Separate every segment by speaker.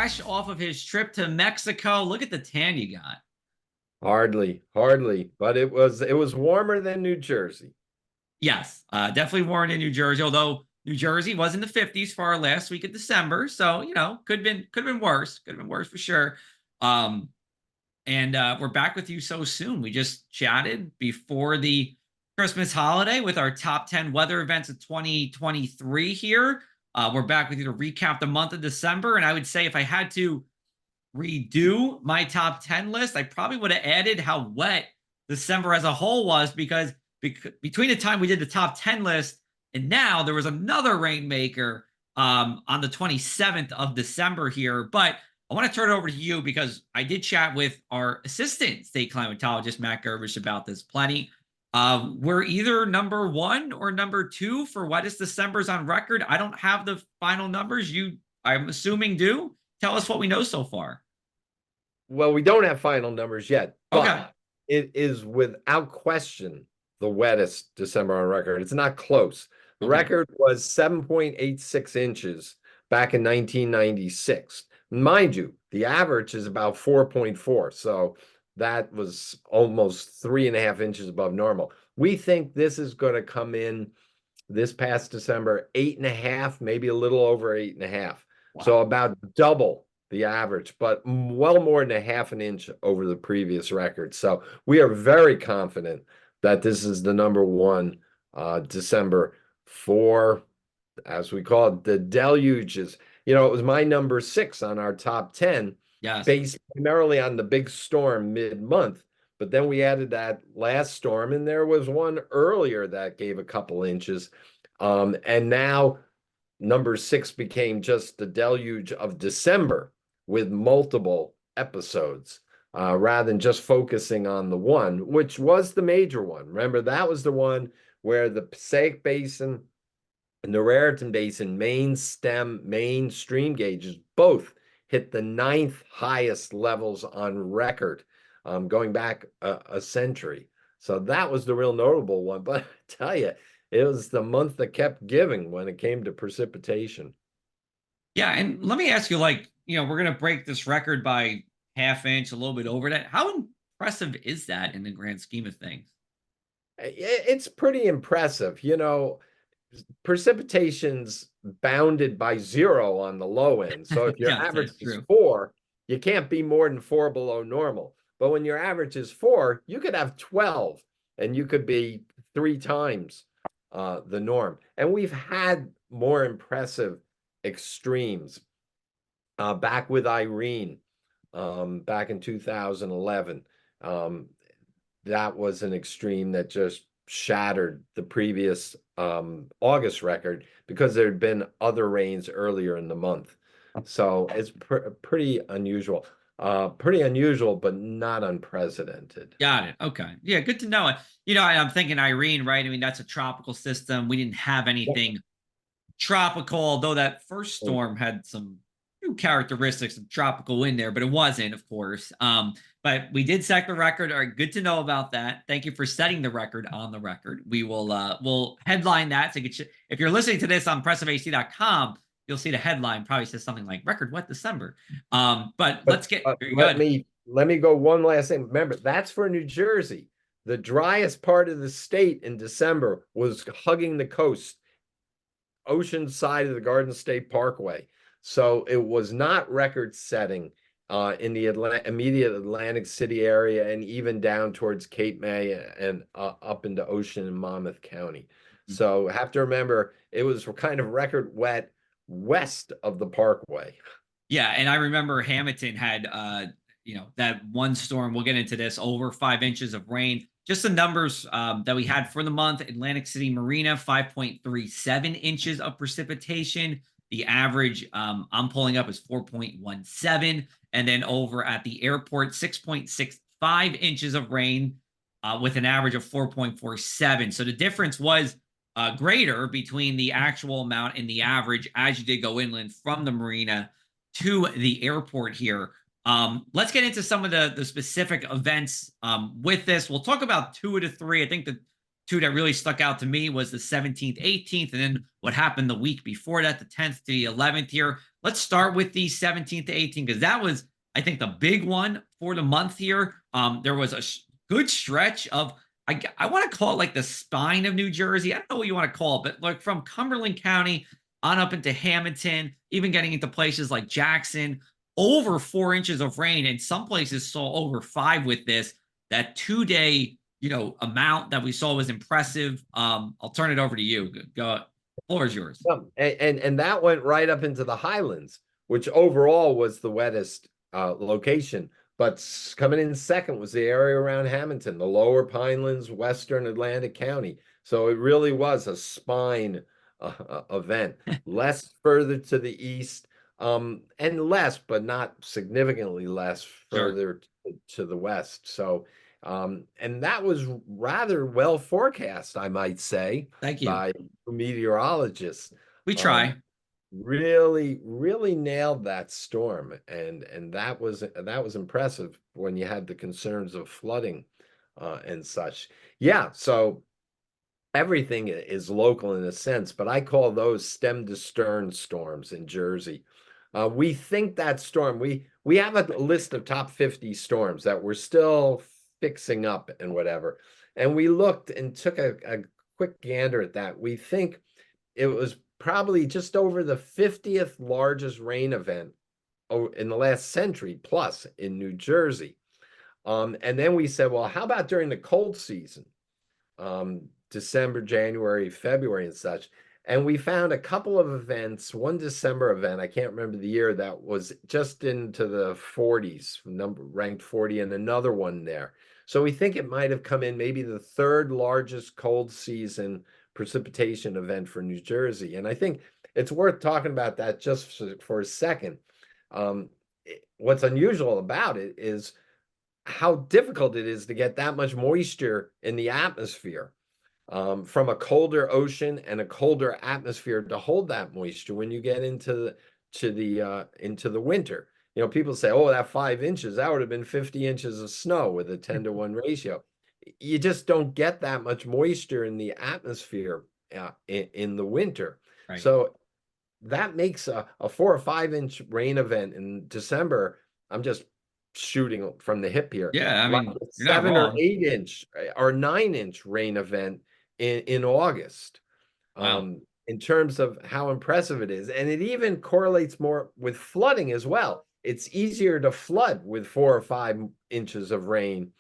Speaker 1: Fresh off of his trip to Mexico. Look at the tan you got.
Speaker 2: Hardly, but it was warmer than New Jersey.
Speaker 1: Yes, definitely warm in New Jersey. Although New Jersey was in the 50s for our last week of December, so could have been worse. Could have been worse for sure. Um, and we're back with you so soon. We just chatted before the Christmas holiday with our top 10 weather events of 2023 here. We're back with you to recap the month of December, and I would say if I had to redo my top 10 list, I probably would have added how wet December as a whole was because between the time we did the top 10 list and now there was another rainmaker on the 27th of December here. But I want to turn it over to you because I did chat with our assistant state climatologist, Matt Gervish, about this plenty. We're either number one or number two for wettest December's on record. I don't have the final numbers. You, I'm assuming, do. Tell us what we know so far.
Speaker 2: Well, we don't have final numbers yet,
Speaker 1: Okay.
Speaker 2: but it is without question the wettest December on record. It's not close. The
Speaker 1: Okay.
Speaker 2: record was 7.86 inches back in 1996. Mind you, the average is about 4.4. So that was almost 3.5 inches above normal. We think this is going to come in this past December, 8.5, maybe a little over 8.5. So
Speaker 1: Wow.
Speaker 2: about double the average, but well more than a half an inch over the previous record. So we are very confident that this is the number one December for, as we call it, the deluges. It was my number 6 on our top 10,
Speaker 1: Yes.
Speaker 2: based primarily on the big storm mid-month. But then we added that last storm, and there was one earlier that gave a couple inches. And now number 6 became just the deluge of December with multiple episodes, rather than just focusing on the one, which was the major one. Remember, that was the one where the Passaic Basin and the Raritan Basin main stream gauges both hit the ninth highest levels on record, going back a century. So that was the real notable one. But I tell you, it was the month that kept giving when it came to precipitation.
Speaker 1: Yeah, and let me ask you, we're gonna break this record by half inch, a little bit over that. How impressive is that in the grand scheme of things?
Speaker 2: It's pretty impressive. Precipitation's bounded by 0 on the low end. So if your
Speaker 1: Yes,
Speaker 2: average
Speaker 1: that's
Speaker 2: is
Speaker 1: true.
Speaker 2: 4, you can't be more than 4 below normal. But when your average is 4, you could have 12 and you could be 3 times the norm. And we've had more impressive extremes, back with Irene, back in 2011. Um, that was an extreme that just shattered the previous August record because there had been other rains earlier in the month. So it's pretty unusual. Pretty unusual, but not unprecedented.
Speaker 1: Got it. Okay. Yeah, good to know it. I'm thinking Irene, right? I mean, that's a tropical system. We didn't have anything tropical, although that first storm had some new characteristics of tropical in there, but it wasn't, of course. But we did set the record. All right, good to know about that. Thank you for setting the record on the record. We'll headline that. So if you're listening to this on pressafac.com, you'll see the headline probably says something like record wet December. But let's
Speaker 2: But
Speaker 1: get very
Speaker 2: let
Speaker 1: good.
Speaker 2: me let me go one last thing. Remember, that's for New Jersey. The driest part of the state in December was hugging the coast, ocean side of the Garden State Parkway. So it was not record setting in the immediate Atlantic City area and even down towards Cape May and up into Ocean and Monmouth County. So have to remember it was kind of record wet west of the Parkway.
Speaker 1: Yeah, and I remember Hamilton had that one storm. We'll get into this, over 5 inches of rain. Just the numbers that we had for the month: Atlantic City Marina, 5.37 inches of precipitation. The average I'm pulling up is 4.17, and then over at the airport, 6.65 inches of rain with an average of 4.47. So the difference was greater between the actual amount and the average as you did go inland from the marina to the airport here. Let's get into some of the specific events with this. We'll talk about two of the three. I think the two that really stuck out to me was the 17th, 18th, and then what happened the week before that, the 10th to the 11th here. Let's start with the 17th to 18th because that was, I think, the big one for the month here. There was a good stretch of, I want to call it like the spine of New Jersey. I don't know what you want to call it, but like from Cumberland County on up into Hamilton, even getting into places like Jackson, over 4 inches of rain, and some places saw over 5 with this. That 2 day, amount that we saw was impressive. I'll turn it over to you. Go, floor is yours.
Speaker 2: And that went right up into the Highlands, which overall was the wettest location. But coming in second was the area around Hamilton, the lower Pinelands, western Atlantic County. So it really was a spine event. Less further to the east, and less, but not significantly less,
Speaker 1: Sure.
Speaker 2: further to the west. So, and that was rather well forecast, I might say,
Speaker 1: Thank you.
Speaker 2: by meteorologists.
Speaker 1: We
Speaker 2: Um,
Speaker 1: try.
Speaker 2: really nailed that storm, and that was impressive when you had the concerns of flooding and such. Yeah, so everything is local in a sense, but I call those stem to stern storms in Jersey. We think that storm, we have a list of top 50 storms that we're still fixing up and whatever. And we looked and took a quick gander at that. We think it was probably just over the 50th largest rain event in the last century plus in New Jersey. And then we said, well, how about during the cold season? December, January, February, and such. And we found a couple of events, one December event, I can't remember the year, that was just into the 40s, ranked 40, and another one there. So we think it might have come in maybe the third largest cold season precipitation event for New Jersey. And I think it's worth talking about that just for a second. What's unusual about it is how difficult it is to get that much moisture in the atmosphere from a colder ocean and a colder atmosphere to hold that moisture when you get into the winter. People say, "Oh, that 5 inches, that would have been 50 inches of snow with a 10-to-1 ratio." You just don't get that much moisture in the atmosphere in the winter.
Speaker 1: Right.
Speaker 2: So that makes a 4 or 5 inch rain event in December. I'm just shooting from the hip here.
Speaker 1: Yeah, I
Speaker 2: Like
Speaker 1: mean,
Speaker 2: a
Speaker 1: you're not
Speaker 2: 7 or 8 inch or 9 inch rain event in August,
Speaker 1: wow.
Speaker 2: in terms of how impressive it is. And it even correlates more with flooding as well. It's easier to flood with 4 or 5 inches of rain,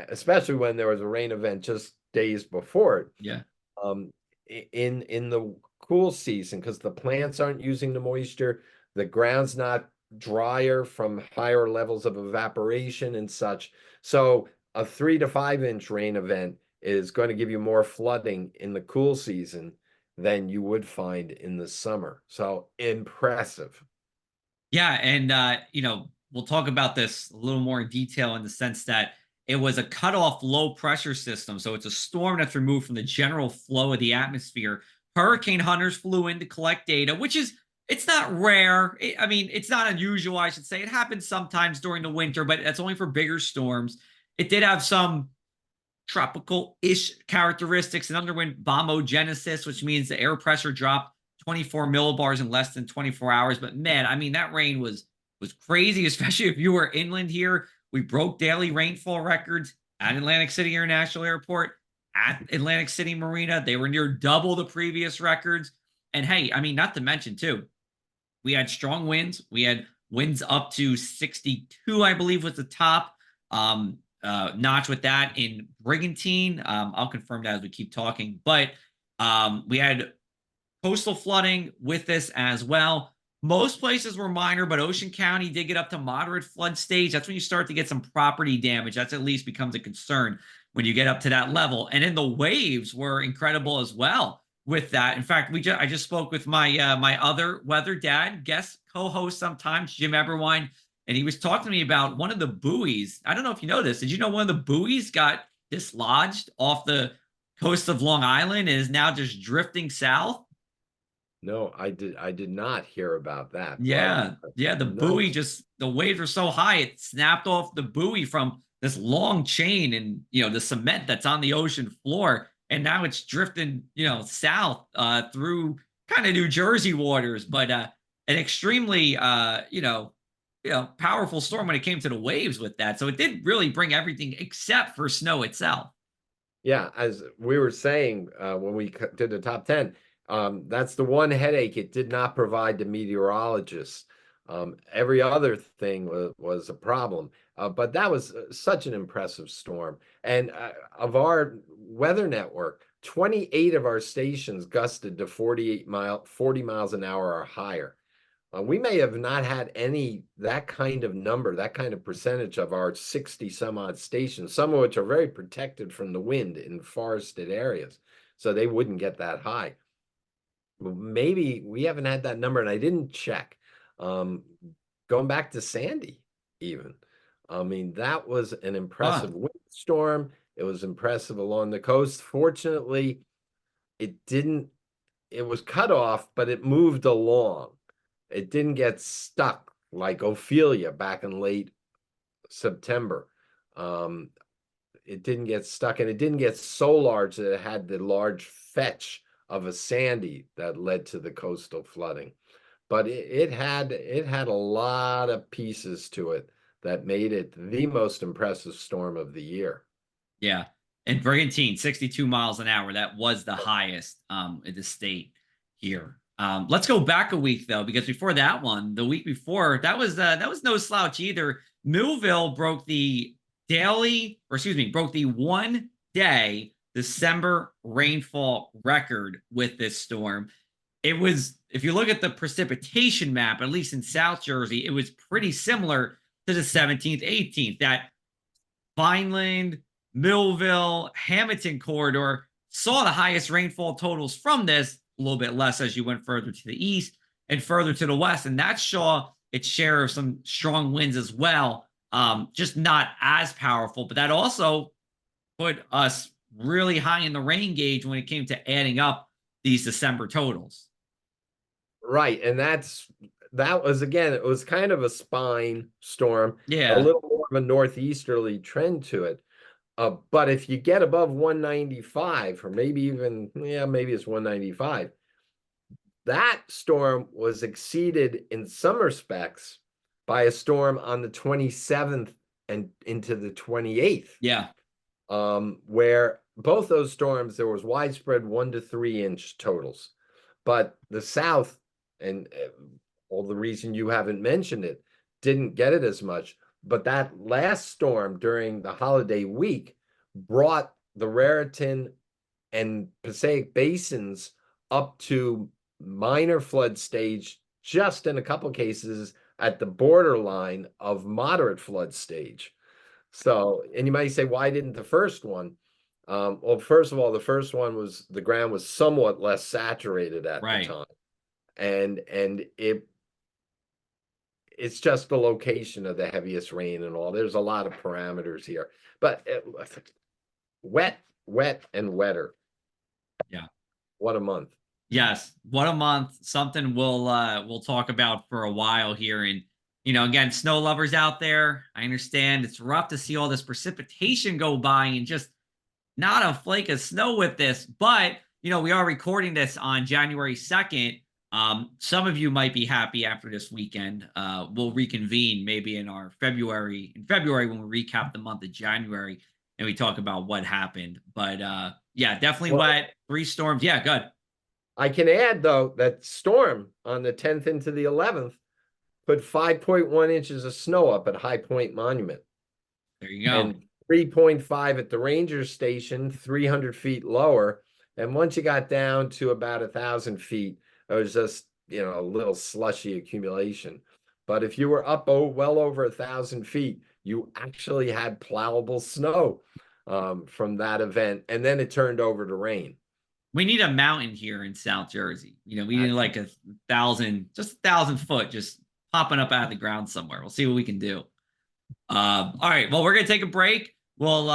Speaker 2: especially when there was a rain event just days before it.
Speaker 1: Yeah.
Speaker 2: Um, in the cool season, because the plants aren't using the moisture, the ground's not drier from higher levels of evaporation and such. So a 3 to 5 inch rain event is going to give you more flooding in the cool season than you would find in the summer. So impressive.
Speaker 1: Yeah, and we'll talk about this a little more in detail in the sense that it was a cutoff low pressure system. So it's a storm that's removed from the general flow of the atmosphere. Hurricane hunters flew in to collect data, which is it's not rare. I mean, it's not unusual, I should say. It happens sometimes during the winter, but that's only for bigger storms. It did have some tropical-ish characteristics and underwent bombogenesis, which means the air pressure dropped 24 millibars in less than 24 hours. But man, I mean, that rain was crazy, especially if you were inland here. We broke daily rainfall records at Atlantic City International Airport, at Atlantic City Marina. They were near double the previous records. And hey, I mean, not to mention too, we had strong winds. We had winds up to 62, I believe, was the top notch with that in Brigantine. I'll confirm that as we keep talking. But we had coastal flooding with this as well. Most places were minor, but Ocean County did get up to moderate flood stage. That's when you start to get some property damage. That's at least becomes a concern when you get up to that level. And then the waves were incredible as well with that. In fact, I just spoke with my my other weather dad, guest co-host sometimes, Jim Eberwine, and he was talking to me about one of the buoys. I don't know if you know this. Did you know one of the buoys got dislodged off the coast of Long Island and is now just drifting south?
Speaker 2: No, I did not hear about that, but
Speaker 1: Yeah, the buoy
Speaker 2: nice.
Speaker 1: just the waves were so high it snapped off the buoy from this long chain and the cement that's on the ocean floor and now it's drifting, south through kind of New Jersey waters, but an extremely powerful storm when it came to the waves with that. So it did really bring everything except for snow itself.
Speaker 2: Yeah, as we were saying when we did the top 10, that's the one headache it did not provide the meteorologists. Every other thing was a problem. But that was such an impressive storm. And of our weather network, 28 of our stations gusted to 40 miles an hour or higher. We may have not had any that kind of number, that kind of percentage of our 60 some odd stations, some of which are very protected from the wind in forested areas. So they wouldn't get that high. Maybe we haven't had that number, and I didn't check. Um, Going back to Sandy, even. I mean, that was an impressive
Speaker 1: Oh,
Speaker 2: windstorm. It was impressive along the coast. Fortunately, it didn't, it was cut off, but it moved along. It didn't get stuck like Ophelia back in late September. Um, it didn't get stuck, and it didn't get so large that it had the large fetch of a Sandy that led to the coastal flooding. But it had a lot of pieces to it that made it the most impressive storm of the year.
Speaker 1: yeah. And Brigantine, 62 miles an hour. That was the highest in the state here. Let's go back a week though, because before that one, the week before, that was no slouch either. Millville broke the broke the 1 day December rainfall record with this storm. It was, if you look at the precipitation map, at least in South Jersey, it was pretty similar to the 17th, 18th. That Vineland, Millville, Hamilton corridor saw the highest rainfall totals from this, a little bit less as you went further to the east and further to the west. And that saw its share of some strong winds as well. Just not as powerful, but that also put us really high in the rain gauge when it came to adding up these December totals.
Speaker 2: Right, and that was, again, it was kind of a spine storm, a
Speaker 1: Yeah.
Speaker 2: little more of a northeasterly trend to it. But if you get above 195, or maybe even, yeah, maybe it's 195, that storm was exceeded in some respects by a storm on the 27th and into the 28th,
Speaker 1: Yeah.
Speaker 2: where both those storms, there was widespread 1 to 3 inch totals. But the South, and all the reason you haven't mentioned it, didn't get it as much. But that last storm during the holiday week brought the Raritan and Passaic basins up to minor flood stage, just in a couple cases at the borderline of moderate flood stage. So, and you might say, why didn't the first one? Well, first of all, the first one was, the ground was somewhat less saturated at the
Speaker 1: Right.
Speaker 2: time, and it's just the location of the heaviest rain and all. There's a lot of parameters here, but wet, wet, and wetter.
Speaker 1: Yeah.
Speaker 2: What a month.
Speaker 1: Yes, what a month. Something we'll talk about for a while here. And again, snow lovers out there, I understand it's rough to see all this precipitation go by and just not a flake of snow with this. But we are recording this on January 2nd. Some of you might be happy after this weekend. We'll reconvene maybe in February when we recap the month of January and we talk about what happened. But yeah, definitely
Speaker 2: Well,
Speaker 1: wet. 3 storms. Yeah, good.
Speaker 2: I can add, though, that storm on the 10th into the 11th put 5.1 inches of snow up at High Point Monument,
Speaker 1: There you go.
Speaker 2: and 3.5 at the ranger station, 300 feet lower. And once you got down to about 1,000 feet, it was just, a little slushy accumulation. But if you were up well over 1,000 feet, you actually had plowable snow from that event. And then it turned over to rain.
Speaker 1: We need a mountain here in South Jersey. We need
Speaker 2: That,
Speaker 1: like just 1,000 foot, just popping up out of the ground somewhere. We'll see what we can do. All right. Well, we're gonna take a break. We'll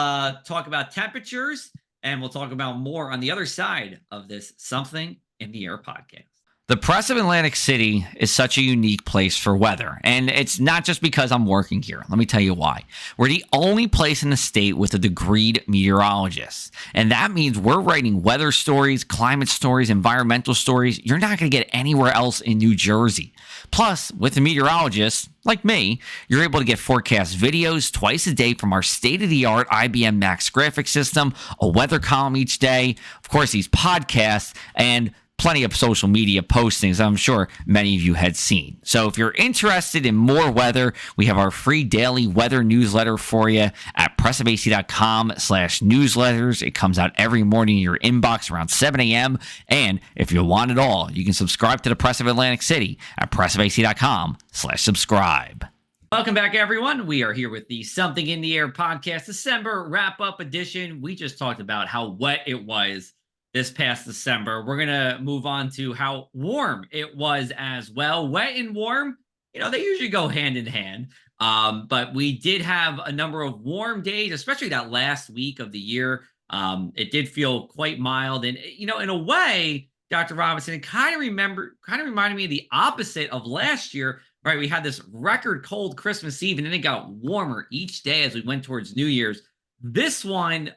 Speaker 1: talk about temperatures and we'll talk about more on the other side of this Something in the Air podcast. The press of Atlantic City is such a unique place for weather. And it's not just because I'm working here. Let me tell you why. We're the only place in the state with a degreed meteorologist. And that means we're writing weather stories, climate stories, environmental stories you're not going to get anywhere else in New Jersey. Plus, with a meteorologist, like me, you're able to get forecast videos twice a day from our state-of-the-art IBM Max graphic system, a weather column each day, of course, these podcasts, and plenty of social media postings I'm sure many of you had seen. So if you're interested in more weather, we have our free daily weather newsletter for you at pressabac.com/newsletters. It comes out every morning in your inbox around 7 a.m. And if you want it all, you can subscribe to the Press of Atlantic City at pressabac.com/subscribe. Welcome back, everyone. We are here with the Something in the Air podcast December wrap-up edition. We just talked about how wet it was this past December. We're going to move on to how warm it was as well. Wet and warm, they usually go hand in hand. But we did have a number of warm days, especially that last week of the year. It did feel quite mild. And, in a way, Dr. Robinson, it kind of reminded me of the opposite of last year, right? We had this record cold Christmas Eve, and then it got warmer each day as we went towards New Year's. This one,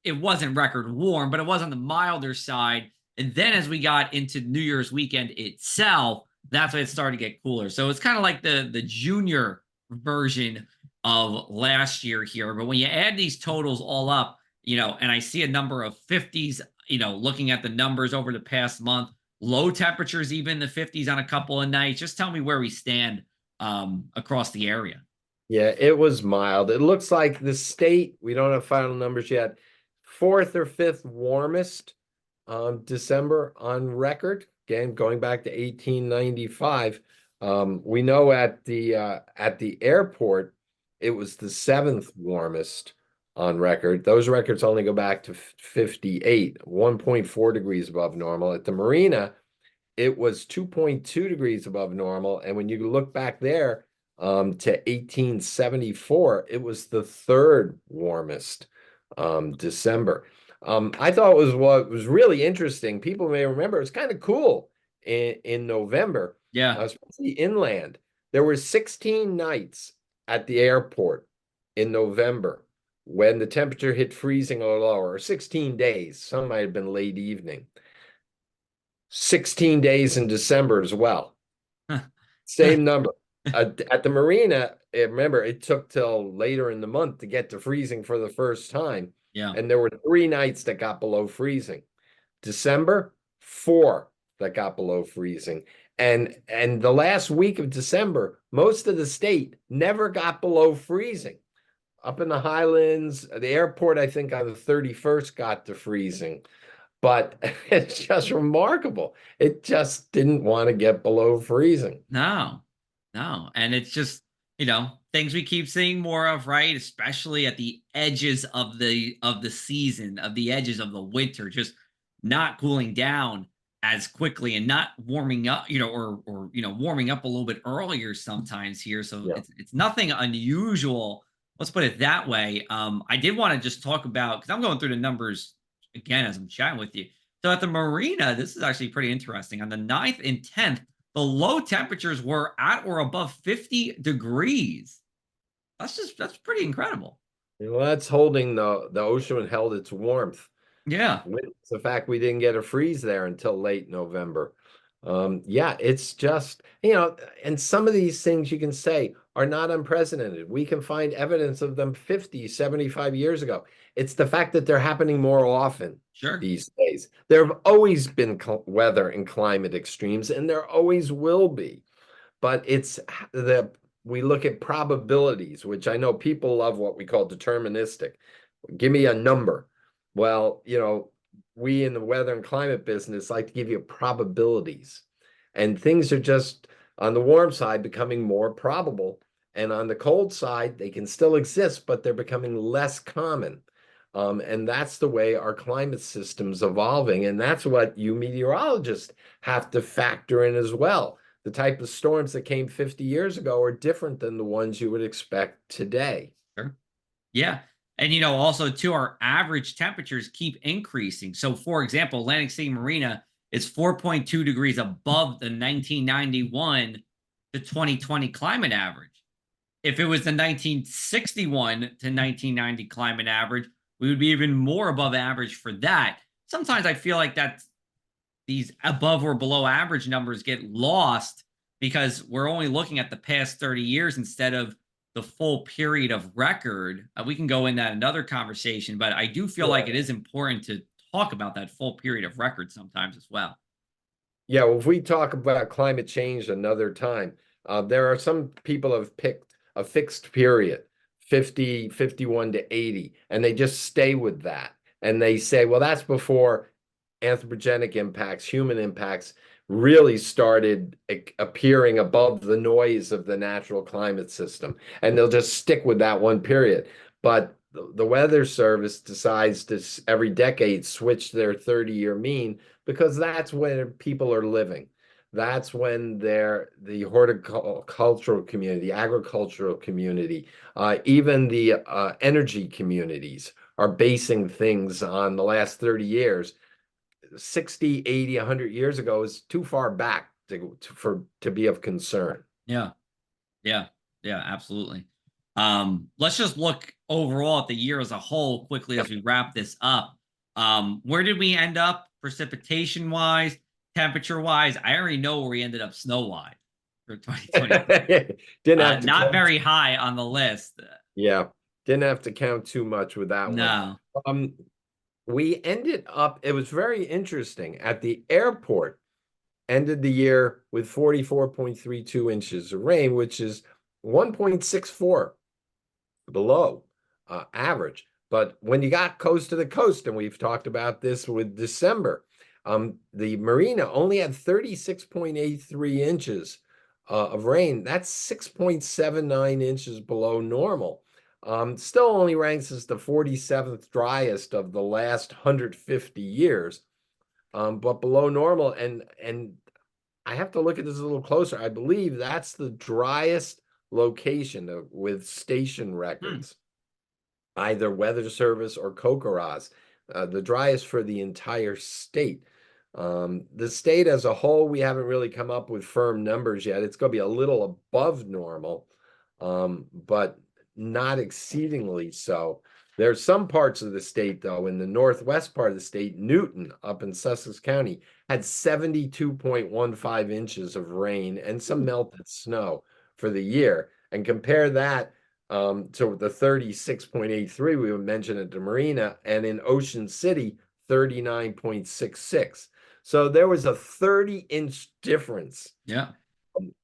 Speaker 1: it wasn't record warm, but it was on the milder side. And then as we got into New Year's weekend itself, that's when it started to get cooler. So it's kind of like the junior version of last year here. But when you add these totals all up, and I see a number of 50s, looking at the numbers over the past month, low temperatures, even the 50s on a couple of nights. Just tell me where we stand across the area.
Speaker 2: Yeah, it was mild. It looks like the state, we don't have final numbers yet, fourth or fifth warmest December on record. Again, going back to 1895. We know at the airport, it was the seventh warmest on record. Those records only go back to 58, 1.4 degrees above normal. At the marina, it was 2.2 degrees above normal. And when you look back there to 1874, it was the third warmest December. I thought what was really interesting. People may remember it's kind of cool in November, especially inland. There were 16 nights at the airport in November when the temperature hit freezing or lower, or 16 days. Some might have been late evening. 16 days in December as well. Same number. At the marina, remember, it took till later in the month to get to freezing for the first time.
Speaker 1: Yeah.
Speaker 2: And there were 3 nights that got below freezing. December, 4 that got below freezing. And the last week of December, most of the state never got below freezing. Up in the highlands, the airport, I think on the 31st got to freezing. But it's just remarkable. It just didn't want to get below freezing.
Speaker 1: No. And it's just, things we keep seeing more of, right? Especially at the edges of the season, of the edges of the winter, just not cooling down as quickly and not warming up, or warming up a little bit earlier sometimes here. So it's nothing unusual. Let's put it that way. I did want to just talk about, because I'm going through the numbers again as I'm chatting with you. So at the marina, this is actually pretty interesting. On the 9th and 10th, the low temperatures were at or above 50 degrees. That's pretty incredible.
Speaker 2: Well, that's holding the ocean held its warmth.
Speaker 1: Yeah.
Speaker 2: It's the fact we didn't get a freeze there until late November. It's just, and some of these things you can say are not unprecedented. We can find evidence of them 50, 75 years ago. It's the fact that they're happening more often these days. There have always been weather and climate extremes, and there always will be. But we look at probabilities, which I know people love what we call deterministic. Give me a number. Well, we in the weather and climate business like to give you probabilities. And things are just, on the warm side, becoming more probable. And on the cold side, they can still exist, but they're becoming less common. And that's the way our climate system's evolving. And that's what you meteorologists have to factor in as well. The type of storms that came 50 years ago are different than the ones you would expect today.
Speaker 1: Sure. Yeah. And, also, too, our average temperatures keep increasing. So, for example, Atlantic City Marina It's 4.2 degrees above the 1991 to 2020 climate average. If it was the 1961 to 1990 climate average, we would be even more above average for that. Sometimes I feel like that these above or below average numbers get lost because we're only looking at the past 30 years instead of the full period of record. We can go in that another conversation, but I do feel like
Speaker 2: Yeah.
Speaker 1: it is important to talk about that full period of record sometimes as well.
Speaker 2: Yeah, well, if we talk about climate change another time, there are some people have picked a fixed period, 50, 51 to 80, and they just stay with that. And they say, well, that's before anthropogenic impacts, human impacts really started appearing above the noise of the natural climate system. And they'll just stick with that one period. But the Weather Service decides to every decade switch their 30-year mean because that's when people are living. That's when the horticultural community, agricultural community, even the energy communities are basing things on the last 30 years. 60, 80, 100 years ago is too far back to be of concern.
Speaker 1: Yeah. Yeah. Yeah, absolutely. Let's just look overall at the year as a whole quickly as we wrap this up. Where did we end up precipitation wise, temperature wise? I already know where we ended up snow wise for 2023.
Speaker 2: Didn't have to
Speaker 1: Not
Speaker 2: count.
Speaker 1: very high on the list.
Speaker 2: Yeah, didn't have to count too much with that one.
Speaker 1: No.
Speaker 2: Um, we ended up, it was very interesting at the airport, ended the year with 44.32 inches of rain, which is 1.64 below average. But when you got coast to the coast, and we've talked about this with December, the marina only had 36.83 inches of rain. That's 6.79 inches below normal. Still only ranks as the 47th driest of the last 150 years, but below normal. And I have to look at this a little closer. I believe that's the driest location with station
Speaker 1: Hmm.
Speaker 2: records, either Weather Service or COCORAS, the driest for the entire state. The state as a whole, we haven't really come up with firm numbers yet. It's going to be a little above normal, but not exceedingly so. There's some parts of the state, though, in the northwest part of the state, Newton, up in Sussex County, had 72.15 inches of rain and some
Speaker 1: Ooh.
Speaker 2: melted snow for the year. And compare that to the 36.83 we mentioned at the marina, and in Ocean City, 39.66. So there was a 30-inch difference
Speaker 1: Yeah.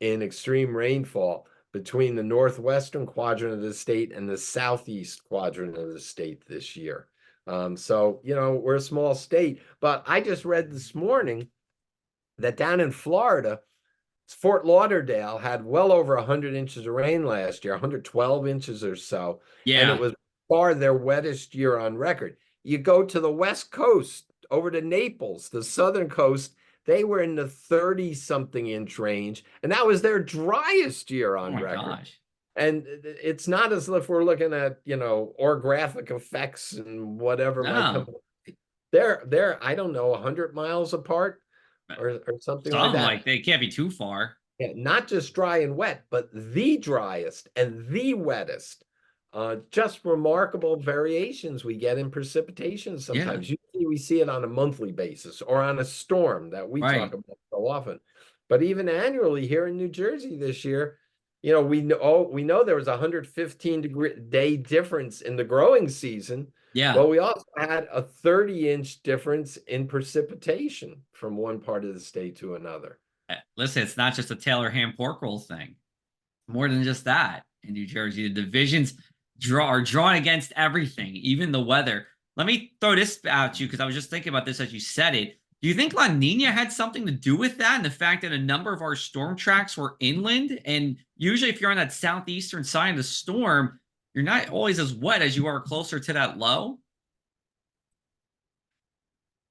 Speaker 2: in extreme rainfall between the northwestern quadrant of the state and the southeast quadrant of the state this year. So, we're a small state, but I just read this morning that down in Florida, Fort Lauderdale had well over 100 inches of rain last year, 112 inches or so, and it
Speaker 1: Yeah.
Speaker 2: was far their wettest year on record. You go to the West Coast, over to Naples, the southern coast, they were in the 30-something inch range, and that was their driest year
Speaker 1: Oh
Speaker 2: on
Speaker 1: my
Speaker 2: record.
Speaker 1: gosh.
Speaker 2: And it's not as if we're looking at, orographic effects and whatever might come.
Speaker 1: No.
Speaker 2: They're I don't know, 100 miles apart
Speaker 1: Uh,
Speaker 2: or something like
Speaker 1: Some
Speaker 2: that.
Speaker 1: like they can't be too far.
Speaker 2: Yeah, not just dry and wet, but the driest and the wettest. Just remarkable variations we get in precipitation
Speaker 1: Yeah.
Speaker 2: sometimes. Usually we see it on a monthly basis or on a storm that we talk
Speaker 1: Right.
Speaker 2: about so often. But even annually here in New Jersey this year, we know there was a 115 day difference in the growing season.
Speaker 1: Yeah.
Speaker 2: Well, we also had a 30-inch difference in precipitation from one part of the state to another.
Speaker 1: Listen, it's not just a Taylor ham pork roll thing. More than just that in New Jersey. The divisions are drawn against everything, even the weather. Let me throw this out to you because I was just thinking about this as you said it. Do you think La Nina had something to do with that and the fact that a number of our storm tracks were inland? And usually, if you're on that southeastern side of the storm, you're not always as wet as you are closer to that low.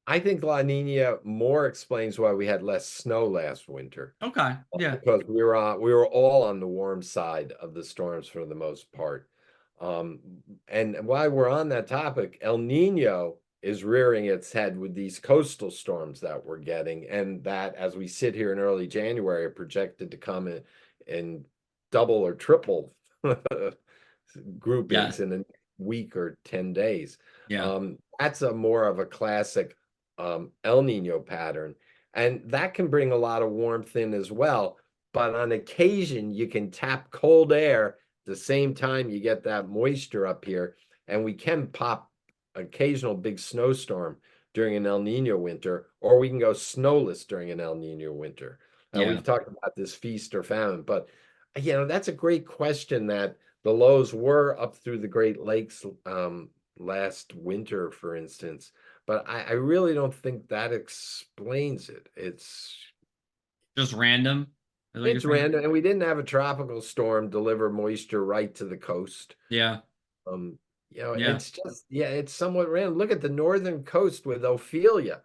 Speaker 2: I think La Nina more explains why we had less snow last winter,
Speaker 1: Okay. Yeah.
Speaker 2: because we were all on the warm side of the storms for the most part. And while we're on that topic, El Nino is rearing its head with these coastal storms that we're getting, and that as we sit here in early January, are projected to come in double or triple
Speaker 1: Yeah.
Speaker 2: groupings in a week or 10 days.
Speaker 1: Yeah.
Speaker 2: That's a more of a classic El Nino pattern, and that can bring a lot of warmth in as well. But on occasion, you can tap cold air at the same time you get that moisture up here, and we can pop occasional big snowstorm during an El Nino winter, or we can go snowless during an El Nino winter.
Speaker 1: Yeah.
Speaker 2: We've talked about this feast or famine, but that's a great question. That the lows were up through the Great Lakes last winter, for instance, but I really don't think that explains it.
Speaker 1: Just random. Is what you're
Speaker 2: It's
Speaker 1: saying?
Speaker 2: random, and we didn't have a tropical storm deliver moisture right to the coast.
Speaker 1: Yeah.
Speaker 2: Um,
Speaker 1: Yeah.
Speaker 2: it's just, it's somewhat random. Look at the northern coast with Ophelia.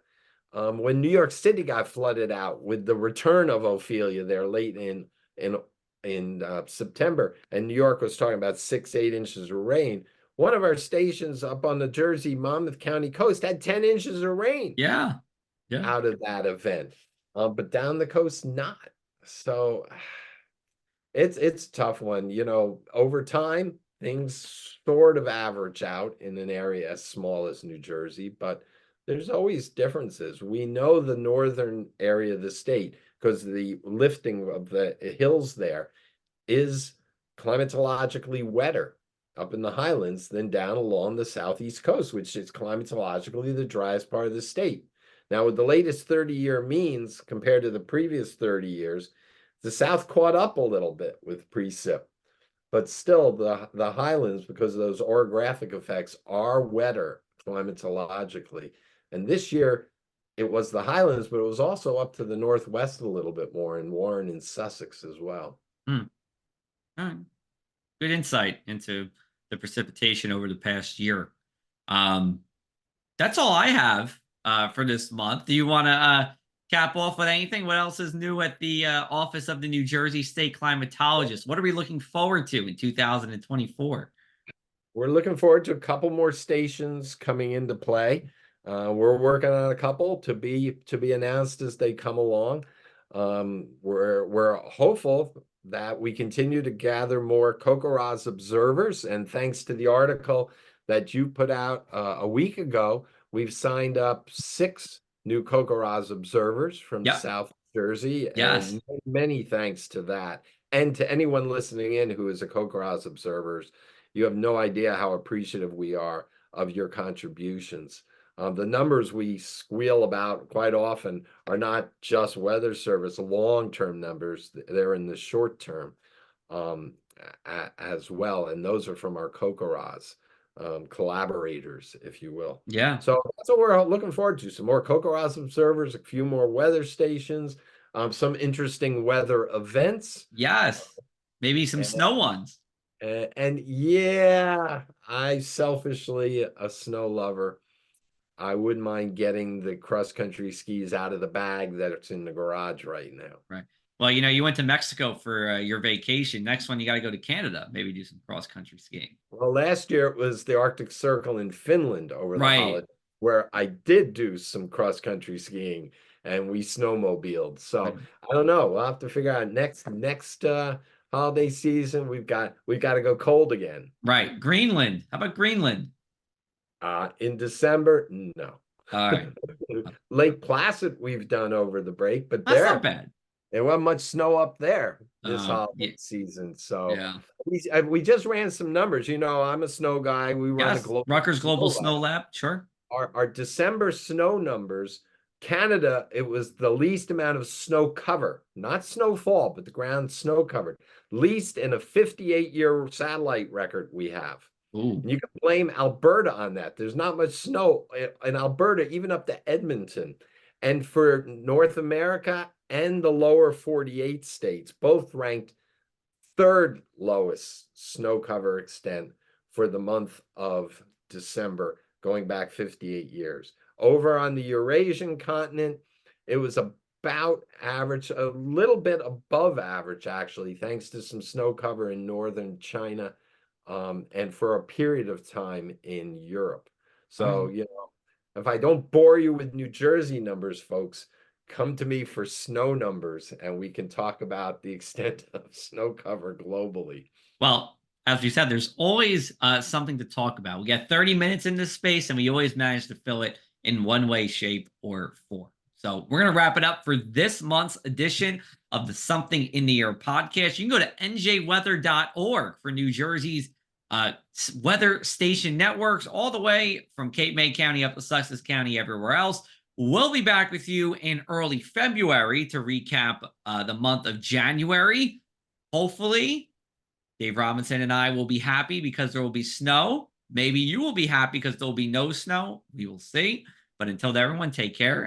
Speaker 2: When New York City got flooded out with the return of Ophelia there late in September, and New York was talking about 6, 8 inches of rain. One of our stations up on the Jersey Monmouth County coast had 10 inches of rain
Speaker 1: Yeah. Yeah.
Speaker 2: out of that event, but down the coast not. So it's a tough one. Over time, things sort of average out in an area as small as New Jersey, but there's always differences. We know the northern area of the state, because the lifting of the hills there is climatologically wetter up in the highlands than down along the southeast coast, which is climatologically the driest part of the state. Now, with the latest 30-year means compared to the previous 30 years, the South caught up a little bit with precip, but still the highlands, because of those orographic effects, are wetter climatologically. And this year it was the highlands, but it was also up to the northwest a little bit more in Warren and Sussex as well.
Speaker 1: Hmm. All right. Good insight into the precipitation over the past year. Um, that's all I have for this month. Do you want to cap off with anything? What else is new at the office of the New Jersey State Climatologist? What are we looking forward to in 2024?
Speaker 2: We're looking forward to a couple more stations coming into play. We're working on a couple to be announced as they come along. We're hopeful that we continue to gather more CoCoRaHS observers, and thanks to the article that you put out a week ago, we've signed up 6 new CoCoRaHS observers from
Speaker 1: Yep.
Speaker 2: South Jersey,
Speaker 1: Yes.
Speaker 2: and many thanks to that. And to anyone listening in who is a CoCoRaHS observer, you have no idea how appreciative we are of your contributions. The numbers we squeal about quite often are not just Weather Service long-term numbers, they're in the short term as well. And those are from our CoCoRaHS collaborators, if you will.
Speaker 1: Yeah.
Speaker 2: So that's what we're looking forward to. Some more CoCoRaHS observers, a few more weather stations, some interesting weather events.
Speaker 1: Yes. Maybe some
Speaker 2: And,
Speaker 1: snow ones.
Speaker 2: and yeah, I selfishly, a snow lover, I wouldn't mind getting the cross-country skis out of the bag that's in the garage right now.
Speaker 1: Right. Well, you went to Mexico for your vacation. Next one, you got to go to Canada. Maybe do some cross country skiing.
Speaker 2: Well, last year it was the Arctic Circle in Finland over the
Speaker 1: Right.
Speaker 2: holiday, where I did do some cross-country skiing and we snowmobiled.
Speaker 1: Right.
Speaker 2: So I don't know. We'll have to figure out next holiday season. We've got to go cold again.
Speaker 1: Right. Greenland. How about Greenland?
Speaker 2: In December, no.
Speaker 1: All right.
Speaker 2: Lake Placid we've done over the break, but
Speaker 1: That's not bad.
Speaker 2: there wasn't much snow up there this
Speaker 1: Yeah.
Speaker 2: holiday season. So
Speaker 1: Yeah.
Speaker 2: we just ran some numbers. I'm a snow guy. We run a
Speaker 1: Yes.
Speaker 2: global
Speaker 1: Rutgers Global
Speaker 2: snow
Speaker 1: Snow
Speaker 2: lab.
Speaker 1: Lab. Sure.
Speaker 2: Our December snow numbers, Canada, it was the least amount of snow cover, not snowfall, but the ground snow covered, least in a 58-year satellite record we have.
Speaker 1: Ooh.
Speaker 2: And you can blame Alberta on that. There's not much snow in Alberta, even up to Edmonton. And for North America and the lower 48 states, both ranked third lowest snow cover extent for the month of December, going back 58 years. Over on the Eurasian continent, it was about average, a little bit above average, actually, thanks to some snow cover in northern China, and for a period of time in Europe.
Speaker 1: All right.
Speaker 2: So, if I don't bore you with New Jersey numbers, folks, come to me for snow numbers and we can talk about the extent of snow cover globally.
Speaker 1: Well, as you said, there's always something to talk about. We got 30 minutes in this space, and we always manage to fill it in one way, shape, or form. So we're going to wrap it up for this month's edition of the Something in the Air podcast. You can go to njweather.org for New Jersey's weather station networks, all the way from Cape May County up to Sussex County, everywhere else. We'll be back with you in early February to recap the month of January. Hopefully, Dave Robinson and I will be happy because there will be snow. Maybe you will be happy because there will be no snow. We will see. But until then, everyone, take care